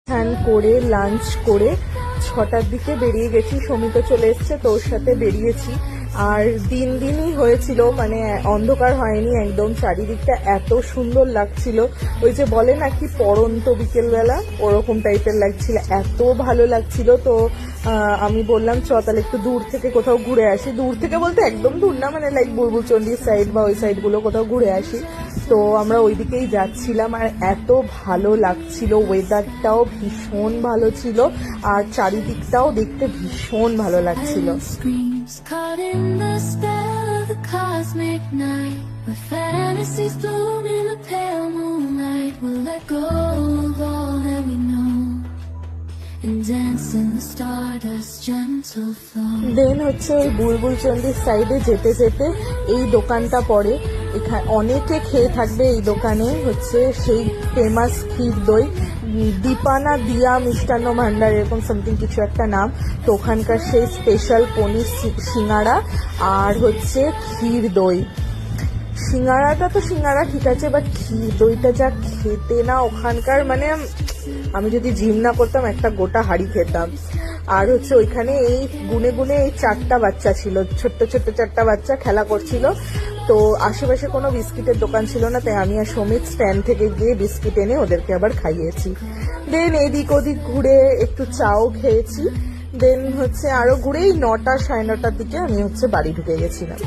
স্নান করে লাঞ্চ করে 6টার দিকে বেরিয়ে গেছি। সমিত চলে এসছে, তোর সাথে বেরিয়েছি। আর দিনই হয়েছিল, মানে অন্ধকার হয়নি একদম। চারিদিকটা এত সুন্দর লাগছিল, ওই যে বলে না কি পড়ন্ত বিকেলবেলা, ওরকম টাইপের লাগছিল, এত ভালো লাগছিল। তো আমি বললাম চ তাহলে একটু দূর থেকে কোথাও ঘুরে আসি। দূর থেকে বলতে একদম দূর না, মানে লাইক বুলবুলচন্ডির সাইড বা ওই সাইডগুলো কোথাও ঘুরে আসি। তো আমরা ওই দিকেই যাচ্ছিলাম, আর এত ভালো লাগছিল, ওয়েদারটাও ভীষণ ভালো ছিল, আর চারিদিকটাও দেখতে ভীষণ ভালো লাগছিল। Caught in the spell of the cosmic night, where fantasies bloom in the pale moonlight. We'll let go of all that we know and dance in the stardust gentle flow. দেন হচ্ছে ওই বুলবুলচন্ডির সাইডে যেতে যেতে এই দোকানটা পড়ে। এখানে অনেকে খেয়ে থাকবে এই দোকানে, হচ্ছে সেই ফেমাস ক্ষীর দই, দীপানা দিয়া মিষ্টান্ন ভান্ডার, এরকম সামথিং কিছু একটা নাম। তো ওখানকার সেই স্পেশাল পনির সিঙ্গাড়া আর হচ্ছে ক্ষীর দই। সিঙ্গাড়াটা তো সিঙ্গাড়া ঠিক আছে, বাট ক্ষীর দইটা যা খেতে না ওখানকার, মানে আমি যদি জিম না করতাম একটা গোটা হাড়ি খেতাম। আর হচ্ছে ওইখানে এই গুনে গুনে এই 4টা বাচ্চা ছিল, ছোট্ট 4টা বাচ্চা খেলা করছিল। তো আশেপাশে কোনো বিস্কিটের দোকান ছিল না, তাই আমি আর সমিত স্ট্যান্ড থেকে গিয়ে বিস্কিট এনে ওদেরকে আবার খাইয়েছি। দেন এদিক ওদিক ঘুরে একটু চাও খেয়েছি। দেন হচ্ছে আরো ঘুরে এই 9টা 9:30টার দিকে আমি হচ্ছে বাড়ি ঢুকে গেছিলাম।